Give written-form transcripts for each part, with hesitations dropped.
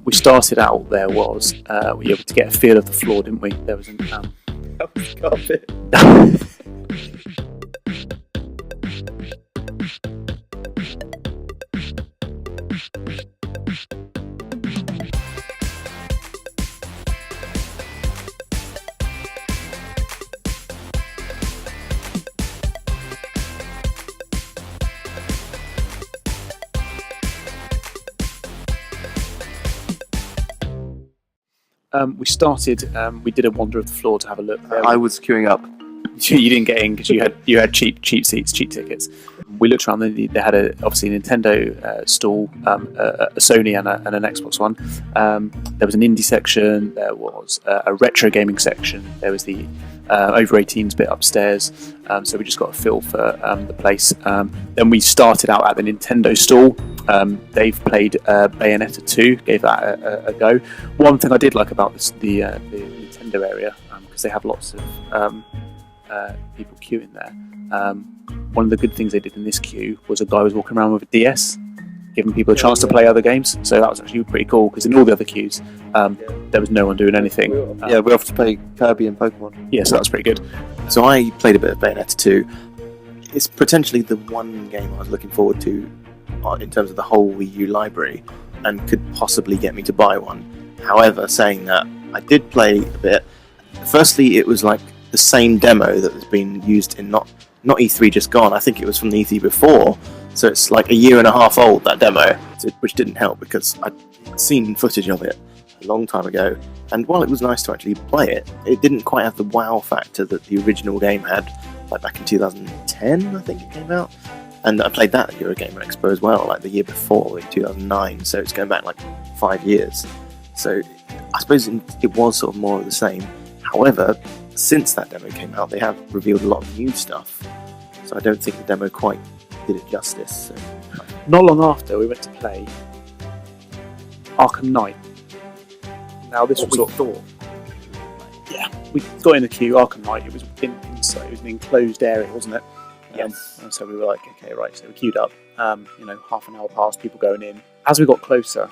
We started out, there was, we were able to get a feel of the floor, didn't we? There was an... That was carpet. We started. We did a wander of the floor to have a look. I was queuing up. You didn't get in because you had cheap seats, cheap tickets. We looked around. They had obviously a Nintendo stall, a Sony and an Xbox One. There was an indie section. There was a retro gaming section. There was the over 18s bit upstairs. So we just got a feel for the place. Then we started out at the Nintendo stall. They've played Bayonetta 2, gave that a go. One thing I did like about the Nintendo area, because they have lots of people queuing there. One of the good things they did in this queue was a guy was walking around with a DS, giving people a chance to play other games. So that was actually pretty cool, because in all the other queues, there was no one doing anything. We offered to play Kirby and Pokemon. Yeah, so that was pretty good. So I played a bit of Bayonetta 2. It's potentially the one game I was looking forward to in terms of the whole Wii U library, and could possibly get me to buy one. However, saying that, I did play a bit. Firstly, it was like the same demo that has been used in not E3 just gone. I think it was from the E3 before, so it's like a year and a half old, that demo, which didn't help because I'd seen footage of it a long time ago, and while it was nice to actually play it, it didn't quite have the wow factor that the original game had, like back in 2010 I think it came out. And I played that at Eurogamer Expo as well, like the year before, in 2009, so it's going back like 5 years. So I suppose it was sort of more of the same. However, since that demo came out, they have revealed a lot of new stuff. So I don't think the demo quite did it justice. So. Not long after, we went to play Arkham Knight. Now this was thought. Yeah, we got in the queue, Arkham Knight. It was inside. It was an enclosed area, wasn't it? Yes. And so we were like, okay, right. So we queued up. Half an hour passed, people going in. As we got closer,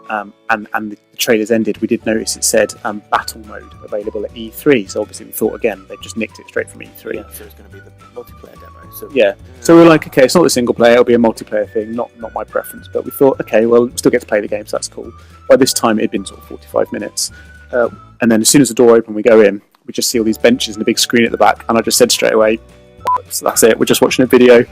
and the trailers ended, we did notice it said battle mode available at E3. So obviously we thought again they just nicked it straight from E3. Yeah, so it's going to be the multiplayer demo. So yeah. So we were like, okay, it's not a single player. It'll be a multiplayer thing. Not my preference, but we thought, okay, well, we'll still get to play the game, so that's cool. By this time, it had been sort of 45 minutes, and then as soon as the door opened, we go in. We just see all these benches and a big screen at the back, and I just said straight away, so that's it. We're just watching a video.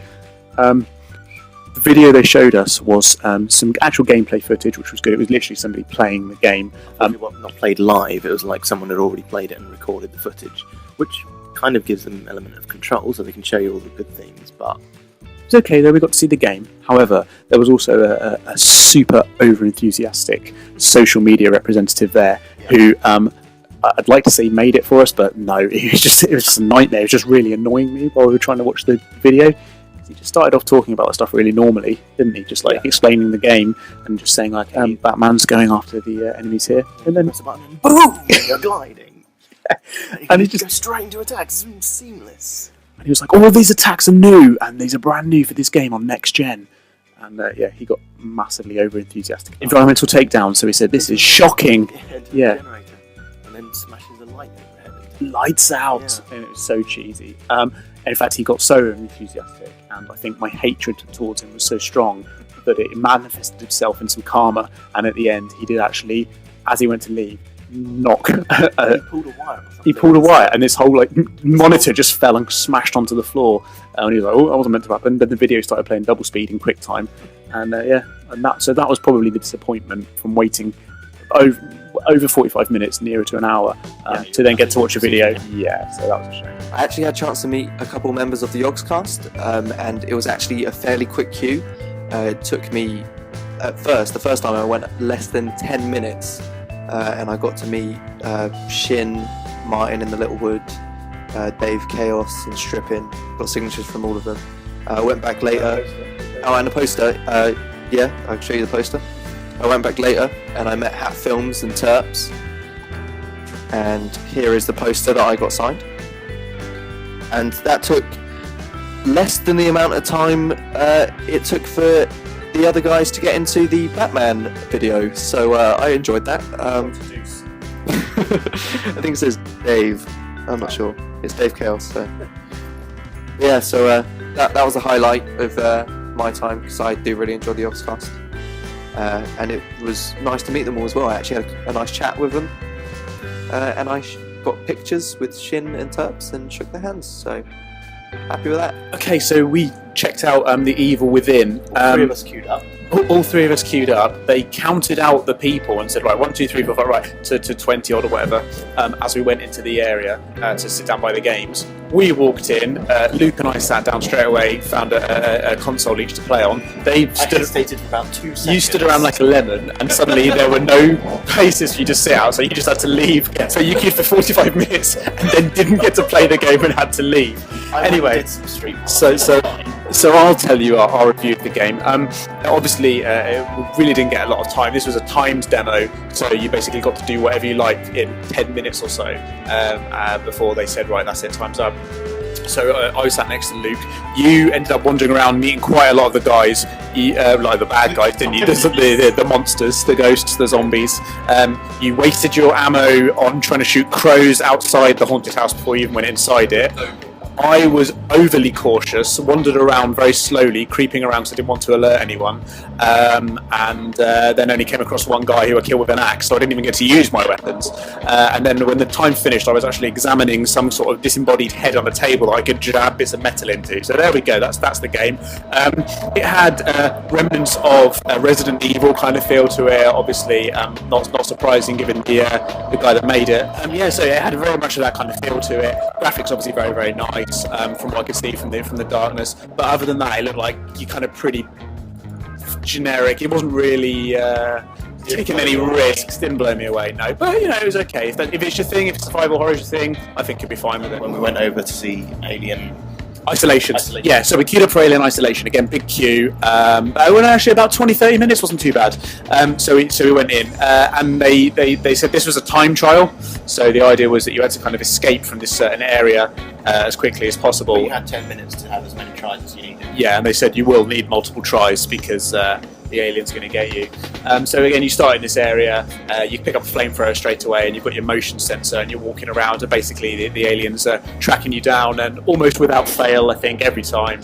The video they showed us was some actual gameplay footage, which was good. It was literally somebody playing the game. Not played live. It was like someone had already played it and recorded the footage, which kind of gives them an element of control, so they can show you all the good things. But it's okay though. We got to see the game. However, there was also a super over-enthusiastic social media representative there who. I'd like to say made it for us, but no, it was just a nightmare. It was just really annoying me while we were trying to watch the video. He just started off talking about the stuff really normally, didn't he? Just like explaining the game and just saying like, Batman's going after the enemies here, and then press a button and boom, you're gliding. And he just go straight into attacks. It's seamless. And he was like, all of these attacks are new, and these are brand new for this game on next gen. And he got massively over enthusiastic. Environmental takedown. So he said, "This is shocking." Yeah. And then smashes the light overhead. Lights out, and it was so cheesy. And in fact, he got so enthusiastic, and I think my hatred towards him was so strong that it manifested itself in some karma. And at the end, he did actually, as he went to leave, knock. He pulled a wire. He pulled a wire, and this whole monitor just fell and smashed onto the floor. And he was like, "Oh, that wasn't meant to happen." Then the video started playing double speed in quick time, and that was probably the disappointment from waiting over 45 minutes, nearer to an hour, to then get to watch a video. Yeah, so that was a shame. I actually had a chance to meet a couple members of the EGX cast, and it was actually a fairly quick queue. It took me, the first time I went, less than 10 minutes, and I got to meet Shin, Martin in the Little Wood, Dave Chaos and Strippin. Got signatures from all of them. I went back later. Oh, and the poster. Yeah, I can show you the poster. I went back later and I met Hat Films and Terps, and here is the poster that I got signed, and that took less than the amount of time it took for the other guys to get into the Batman video, so I enjoyed that. I think it says Dave. I'm not sure. It's Dave Chaos. So. Yeah, so that was a highlight of my time because I do really enjoy the Oxcast, and it was nice to meet them all as well. I actually had a nice chat with them, and I got pictures with Shin and Terps and shook their hands. So happy with that. Okay, so we checked out the Evil Within. Three of us queued up. All three of us queued up. They counted out the people and said, right, 1, 2, 3, 4, 5, right, to 20 odd or whatever, as we went into the area to sit down by the games. We walked in, Luke and I sat down straight away, found a console each to play on. They stood, hesitated for about 2 seconds. you stood around like a lemon, and suddenly there were no places for you to sit out, so you just had to leave. So you queued for 45 minutes and then didn't get to play the game and had to leave. Anyway, so I'll tell you our review of the game. Obviously, we really didn't get a lot of time. This was a timed demo, so you basically got to do whatever you liked in 10 minutes or so before they said, right, that's it, time's up. So I was sat next to Luke. You ended up wandering around meeting quite a lot of the guys, like the bad guys, didn't you? The monsters, the ghosts, the zombies. You wasted your ammo on trying to shoot crows outside the haunted house before you even went inside it. I was overly cautious, wandered around very slowly, creeping around because I didn't want to alert anyone, and then only came across one guy who I killed with an axe, so I didn't even get to use my weapons. And then when the time finished, I was actually examining some sort of disembodied head on a table that I could jab bits of metal into. So there we go, that's the game. It had remnants of Resident Evil kind of feel to it, obviously not surprising given the guy that made it. Yeah, so it had very much of that kind of feel to it. Graphics obviously very, very nice. From what I could see from the darkness, but other than that, it looked like you kind of pretty generic. It wasn't really taking any risks. Didn't blow me away, no. But you know, it was okay. If it's your thing, if survival horror is your thing, I think you'll be fine with it. When we went over to see Alien Isolation. Yeah, so we queued up for Alien Isolation again, big queue. Well, actually about 20-30 minutes, wasn't too bad. So we went in, and they said this was a time trial. So the idea was that you had to kind of escape from this certain area as quickly as possible. But you had 10 minutes to have as many tries as you needed. Yeah, and they said you will need multiple tries because the alien's going to get you. So again, you start in this area, you pick up a flamethrower straight away, and you've got your motion sensor, and you're walking around, and basically the aliens are tracking you down, and almost without fail, I think, every time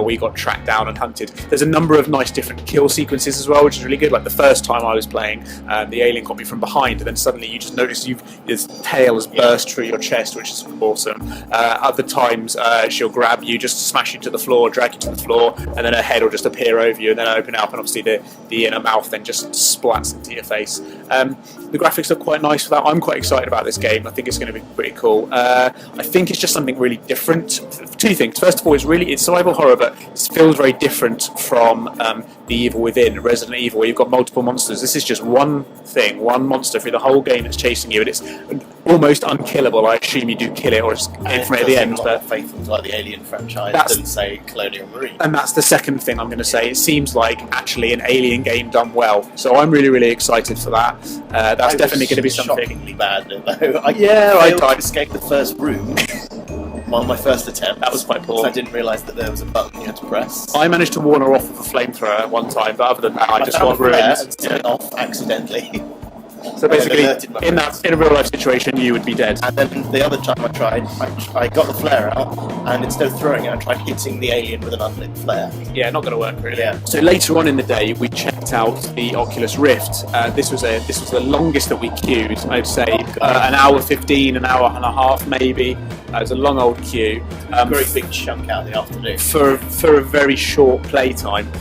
we got tracked down and hunted. There's a number of nice different kill sequences as well, which is really good. Like the first time I was playing, the alien got me from behind, and then suddenly you just notice his tail has burst through your chest, which is awesome. Other times she'll grab you, just smash you to the floor, drag you to the floor, and then her head will just appear over you, and then open up, and obviously the inner mouth then just splats into your face. The graphics are quite nice for that. I'm quite excited about this game. I think it's going to be pretty cool. I think it's just something really different. Two things. First of all, it's survival horror, but it feels very different from the Evil Within, Resident Evil, where you've got multiple monsters. This is just one thing, one monster through the whole game that's chasing you, and it's almost unkillable. I assume you do kill it or aim from it at the end. But faithful to like the Alien franchise, didn't say Colonial Marine. And that's the second thing I'm going to say. It seems like actually an Alien game done well. So I'm really, really excited for that. That's definitely going to be something. Shockingly bad, though. I failed to escape the first room. On my first attempt. That was quite poor. I didn't realise that there was a button you had to press. I managed to warn her off with a flamethrower at one time, but other than that, I just got ruined. And set it off accidentally. So basically, in a real life situation, you would be dead. And then the other time I tried, I got the flare out, and instead of throwing it, I tried hitting the alien with an unlit flare. Yeah, not going to work really. Yeah. So later on in the day, we checked out the Oculus Rift. This was the longest that we queued. I'd say an hour 15, an hour and a half maybe. It was a long old queue. Very big chunk out of the afternoon. For a very short play time.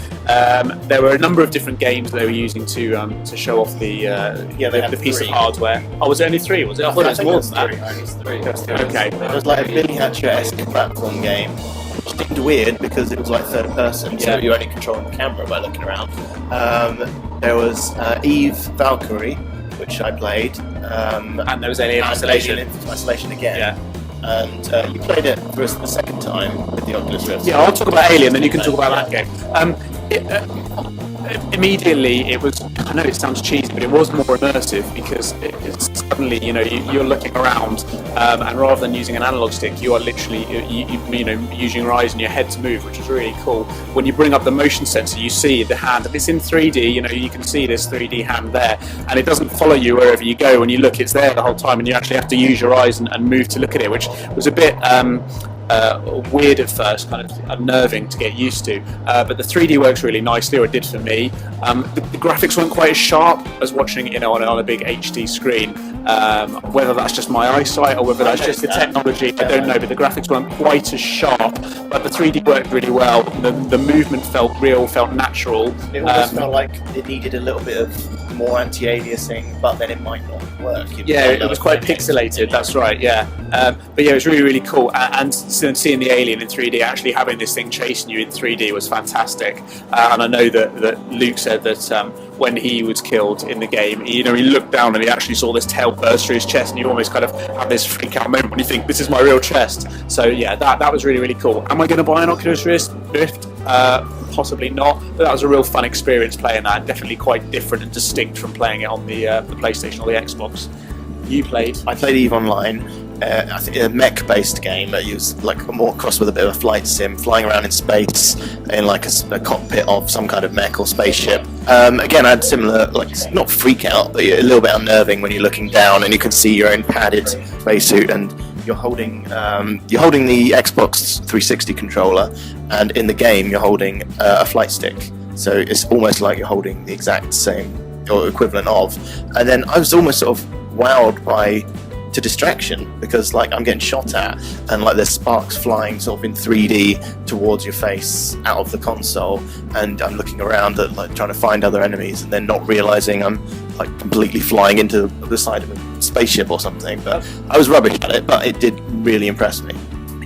There were a number of different games they were using to show off the piece of hardware. Oh, was it only 3? Was it? I thought it was more than that. Okay. It was like a Billy Hatcher-esque platform game, which seemed weird because it was like third person, so you're only controlling the camera by looking around. There was Eve Valkyrie, which I played. And there was Alien Isolation. Alien Isolation again. Yeah. And you played it for the second time with the Oculus Rift. Yeah, I'll talk about Alien, then you can talk about that game. Immediately it was, I know it sounds cheesy, but it was more immersive because it's suddenly, you're looking around, and rather than using an analog stick, you are literally using your eyes and your head to move, which is really cool. When you bring up the motion sensor, you see the hand, and it's in 3D, you can see this 3D hand there, and it doesn't follow you wherever you go. When you look, it's there the whole time, and you actually have to use your eyes and move to look at it, which was a bit weird at first, kind of unnerving to get used to, but the 3D works really nicely, or it did for me. The graphics weren't quite as sharp as watching it on a big HD screen. Whether that's just my eyesight or whether that's just the technology, I don't know, but the graphics weren't quite as sharp, but the 3D worked really well. The movement felt real, felt natural. It almost felt like it needed a little bit of more anti-aliasing, but then it might not work. It was quite pixelated, that's right, yeah. But yeah, it was really, really cool. And seeing the alien in 3D, actually having this thing chasing you in 3D was fantastic. And I know that Luke said that when he was killed in the game, he looked down and he actually saw this tail burst through his chest, and you almost kind of have this freak out moment when you think, this is my real chest. So yeah, that was really, really cool. Am I going to buy an Oculus Rift? Possibly not, but that was a real fun experience playing that. Definitely quite different and distinct from playing it on the PlayStation or the Xbox. You played? I played EVE Online. I think a mech-based game that used like more cross with a bit of a flight sim, flying around in space in like a cockpit of some kind of mech or spaceship. Again, I had similar, like not freak out, but a little bit unnerving when you're looking down and you can see your own padded spacesuit, and you're holding the Xbox 360 controller, and in the game you're holding a flight stick. So it's almost like you're holding the exact same or equivalent of. And then I was almost sort of wowed to distraction, because like I'm getting shot at and like there's sparks flying sort of in 3D towards your face out of the console, and I'm looking around at like trying to find other enemies, and then not realizing I'm like completely flying into the side of a spaceship or something. But I was rubbish at it, but it did really impress me.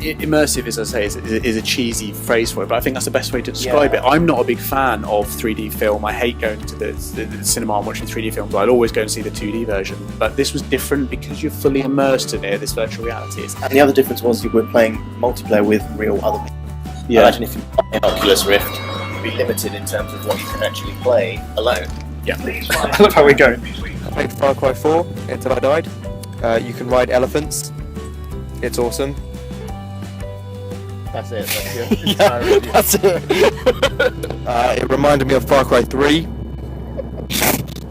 Immersive, as I say, is a cheesy phrase for it, but I think that's the best way to describe it. I'm not a big fan of 3D film. I hate going to the cinema and watching 3D films. I'd always go and see the 2D version, but this was different because you're fully immersed in it. This virtual reality is. And the other difference was you were playing multiplayer with real other people. Yeah. Imagine if you buy an Oculus Rift, you'd be limited in terms of what you can actually play alone. Yeah. I love how we go. I played Far Cry 4 until I died. You can ride elephants. It's awesome. That's it. That's it. It reminded me of Far Cry 3.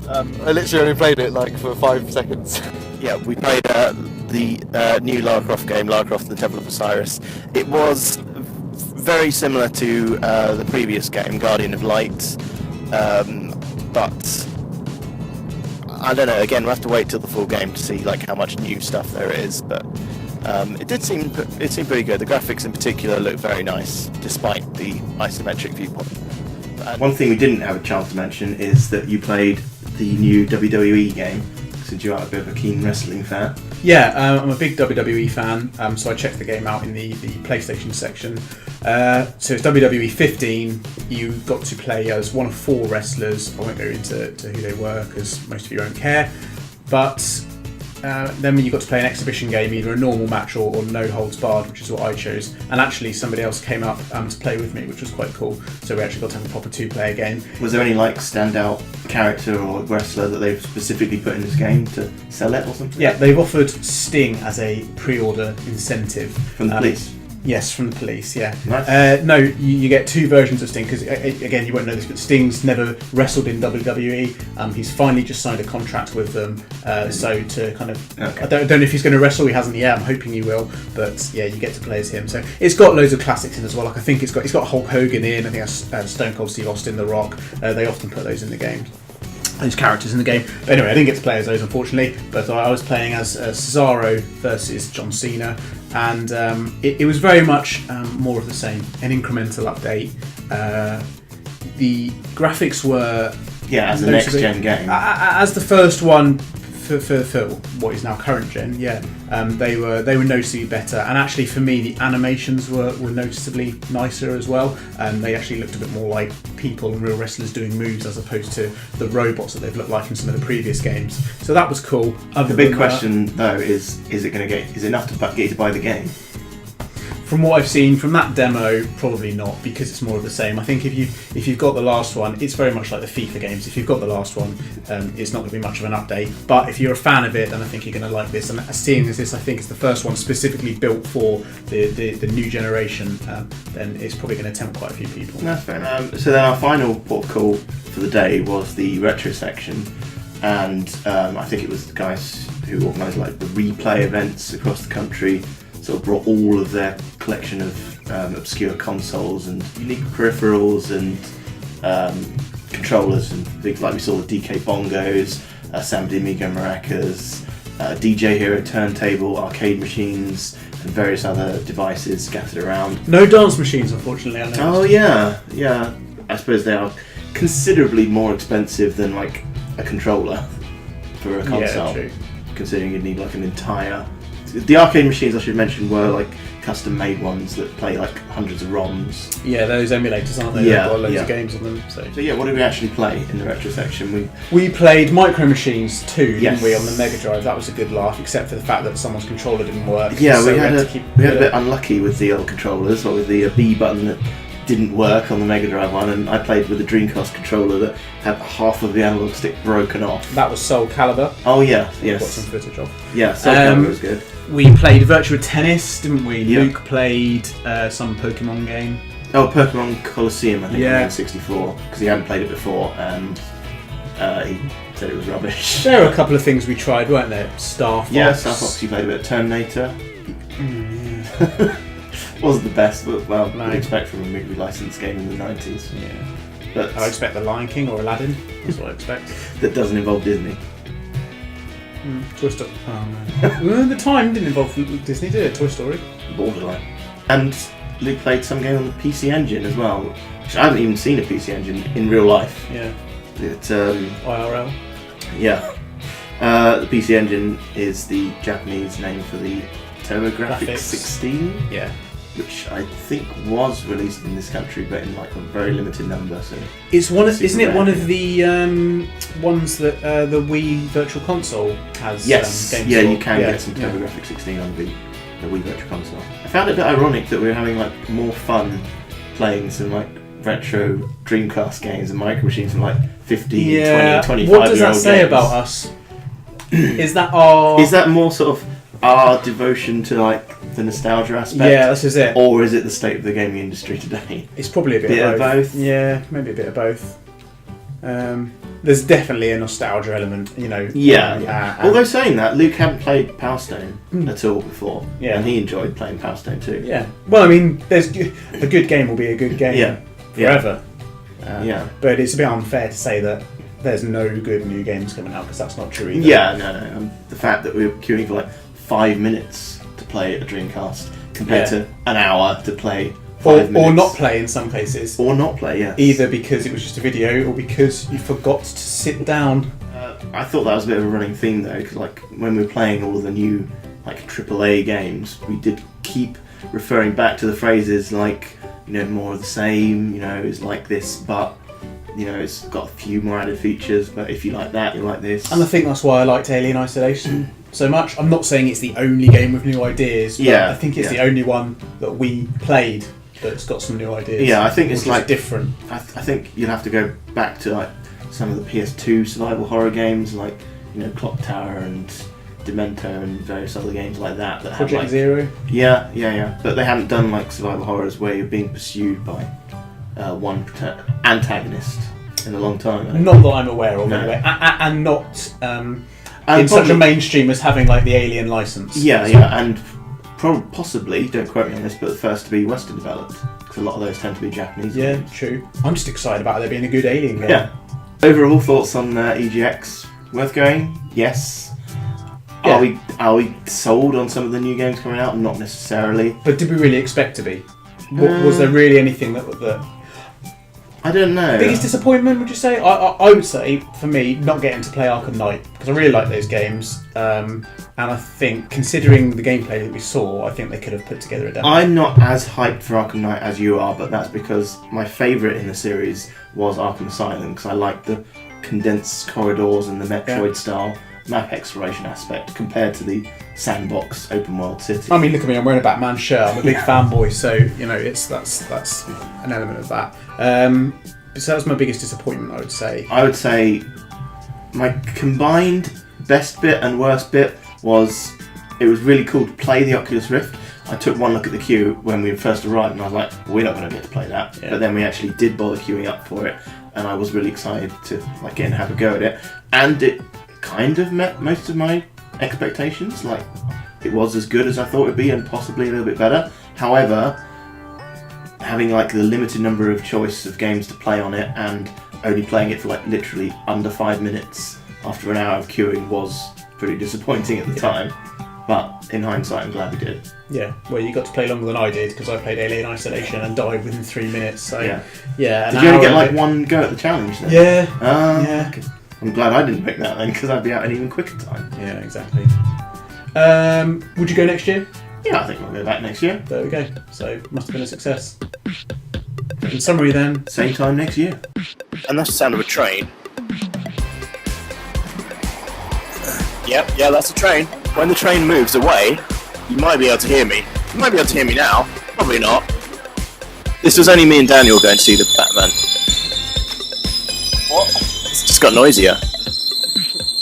I literally only played it like for 5 seconds. Yeah, we played the new Lara Croft game, Lara Croft and the Temple of Osiris. It was very similar to the previous game, Guardian of Light, but I don't know. Again, we'll have to wait till the full game to see like how much new stuff there is, but. It seemed pretty good. The graphics in particular looked very nice, despite the isometric viewpoint. One thing we didn't have a chance to mention is that you played the new WWE game, since you are a bit of a keen wrestling fan. Yeah, I'm a big WWE fan, so I checked the game out in the PlayStation section. So it's WWE 15. You got to play as one of 4 wrestlers. I won't go into who they were because most of you won't care, but then you got to play an exhibition game, either a normal match or no holds barred, which is what I chose. And actually somebody else came up to play with me, which was quite cool. So we actually got to have a proper 2-player game. Was there any like standout character or wrestler that they've specifically put in this game to sell it or something? Yeah, they've offered Sting as a pre-order incentive. From the police? Yes, from the police, yeah. Nice. No, you get 2 versions of Sting, because again, you won't know this, but Sting's never wrestled in WWE. He's finally just signed a contract with them, so to kind of... Okay. I don't know if he's going to wrestle, he hasn't yet, I'm hoping he will, but yeah, you get to play as him. So it's got loads of classics in as well, like I think it's got Hulk Hogan in, I think that's Stone Cold Steve Austin, The Rock. They often put those in the game. Those characters in the game. But anyway, I didn't get to play as those, unfortunately, but I was playing as Cesaro versus John Cena, and it was very much more of the same, an incremental update. The graphics were... Yeah, as a next-gen game. As the first one for what is now current gen, they were noticeably better, and actually for me the animations were noticeably nicer as well, and they actually looked a bit more like people and real wrestlers doing moves as opposed to the robots that they've looked like in some of the previous games. So that was cool. The big question though is it enough to get you to buy the game? From what I've seen from that demo, probably not, because it's more of the same. I think if you've got the last one, it's very much like the FIFA games. If you've got the last one, it's not going to be much of an update. But if you're a fan of it, then I think you're going to like this. And seeing as this, I think, is the first one specifically built for the new generation, then it's probably going to tempt quite a few people. That's fair. So then our final port of call for the day was the retro section, and I think it was the guys who organised like the replay events across the country. Sort of brought all of their collection of obscure consoles and unique peripherals and controllers and things like we saw the DK bongos, Sam Amiga maracas, DJ Hero turntable, arcade machines, and various other devices scattered around. No dance machines, unfortunately. I know. Oh yeah. I suppose they are considerably more expensive than like a controller for a console. Yeah, true. Considering you'd need like an entire. The arcade machines, I should mention, were like custom-made ones that play like hundreds of ROMs. Yeah, those emulators, aren't they? Yeah, They've got loads yeah. of games on them. So yeah, what did we actually play in the retro section? we played Micro Machines 2, Yes. didn't we, on the Mega Drive? That was a good laugh, except for the fact that someone's controller didn't work. Yeah, so we had a bit of unlucky with the old controllers, or with the B button that didn't work on the Mega Drive one, and I played with the Dreamcast controller that had half of the analog stick broken off. That was Soul Calibur. Oh yeah, Got yes. some footage of. Yeah, Soul Calibur was good. We played Virtua Tennis, didn't we? Yeah. Luke played some Pokemon game. Oh, Pokemon Colosseum, I think, Yeah. on N64, because he hadn't played it before, and he said it was rubbish. There were a couple of things we tried, weren't there? Star Fox. Yeah, Star Fox, you played a bit of Terminator. Wasn't the best, but well, No. you'd expect from a movie licensed game in the 90s. Yeah. But I expect The Lion King or Aladdin. That's what I expect. that doesn't involve Disney. Toy Story. Oh no. Well, the time didn't involve Disney, did it? Toy Story. Borderline. And Luke played some game on the PC Engine as well, which I haven't even seen a PC Engine in real life. Yeah. It, IRL. yeah. The PC Engine is the Japanese name for the TurboGrafx Graphics. 16, Yeah. which I think was released in this country, but in like a very limited number. So It's one of, Super isn't it rare, one yeah. of the ones that the Wii Virtual Console has? yes, games yeah, for? you can Yeah, get some yeah. TurboGrafx 16 on the Wii Virtual Console. I found it a bit ironic that we were having like more fun playing some like retro Dreamcast games and Micro Machines from like 15, 20, 25 What does year that old say games. about us? Is that our? Is that more sort of our devotion to like the nostalgia aspect? Yeah, this is it. Or is it the state of the gaming industry today? It's probably a bit, Bit of of both. both? Yeah, maybe a bit of both. There's definitely a nostalgia element, you know. Yeah. and- Although saying that, Luke hadn't played Power Stone at all before. Yeah. And he enjoyed playing Power Stone too. yeah. Well, I mean, a good game will be a good game Yeah. forever. Yeah. But it's a bit unfair to say that there's no good new games coming out because that's not true either. Yeah, no. The fact that we were queuing for like 5 minutes to play a Dreamcast compared Yeah. to an hour to play Or 5 minutes. not play in some cases. Or not play, yes. Either because it was just a video or because you forgot to sit down. I thought that was a bit of a running theme though, because like when we were playing all of the new like AAA games, we did keep referring back to the phrases like, you know, more of the same, you know, it's like this, but you know, it's got a few more added features, but if you like that, you like this. And I think that's why I liked Alien Isolation so much. I'm not saying it's the only game with new ideas, but Yeah, I think it's yeah. the only one that we played that's got some new ideas. Yeah, I think which it's is like different. I think you'll have to go back to like some of the PS2 survival horror games, like, you know, Clock Tower and Demento and various other games like that that Project have like Zero. yeah, but they haven't done like survival horrors where you're being pursued by one antagonist in a long time. I think. Not that I'm aware of, No. anyway. And not And in such a probably- mainstream as having like the Alien license. Yeah, and possibly, don't quote me on this, but the first to be Western developed, because a lot of those tend to be Japanese. Yeah, games. true. I'm just excited about there being a good Alien game. Yeah. Overall thoughts on EGX? Worth going? Yes. Yeah. Are we sold on some of the new games coming out? Not necessarily. But did we really expect to be? Was there really anything that I don't know. biggest disappointment, would you say? I would say, for me, not getting to play Arkham Knight, because I really like those games. And I think, considering the gameplay that we saw, I think they could have put together a demo. I'm not as hyped for Arkham Knight as you are, but that's because my favourite in the series was Arkham Asylum, because I like the condensed corridors and the Metroid style, map exploration aspect compared to the sandbox open world city. I mean, look at me. I'm wearing a Batman shirt. I'm a big fanboy, so you know, that's an element of that. So that was my biggest disappointment, I would say. I would say my combined best bit and worst bit was it was really cool to play the Oculus Rift. I took one look at the queue when we first arrived and I was like, we're not going to get to play that. Yeah. But then we actually did bother queuing up for it, and I was really excited to like get and have a go at it. And it kind of met most of my expectations. Like, it was as good as I thought it would be and possibly a little bit better. However, having like the limited number of choice of games to play on it and only playing it for like literally under 5 minutes after an hour of queuing was pretty disappointing at the time. But in hindsight, I'm glad we did. Yeah, well, you got to play longer than I did because I played Alien Isolation and died within 3 minutes. So yeah. Did you only get like one go at the challenge then? Yeah. Yeah. Okay. I'm glad I didn't pick that then because I'd be out in even quicker time. Yeah, exactly. Would you go next year? Yeah, I think we'll go back next year. There we go. So must have been a success. In summary, then, same time next year. And that's the sound of a train. Yep, yeah, that's a train. When the train moves away, you might be able to hear me. You might be able to hear me now. Probably not. This was only me and Daniel going to see the Batman. What? It's just got noisier.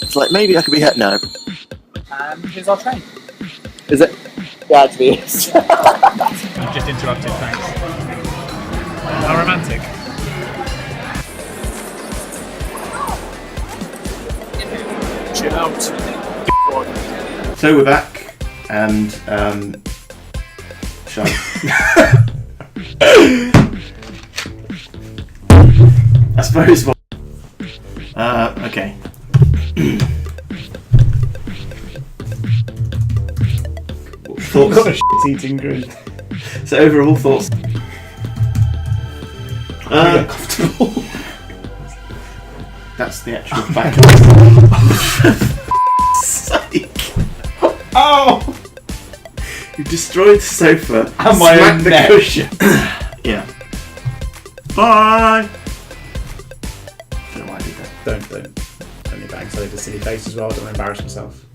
It's like, maybe I could be no. Here's our train. Is it? Yeah, actually it is. I've just interrupted, thanks. How romantic. Chill out. So we're back, and shall I suppose. Okay. Thoughts? got a shit-eating grin. So overall thoughts. Comfortable. That's the actual back. Sake. Oh! You destroyed the sofa And my smacked own the neck. cushion. Yeah. Bye. Don't know why I did that. Don't be bang. So I did a silly face as well. I don't want to embarrass myself.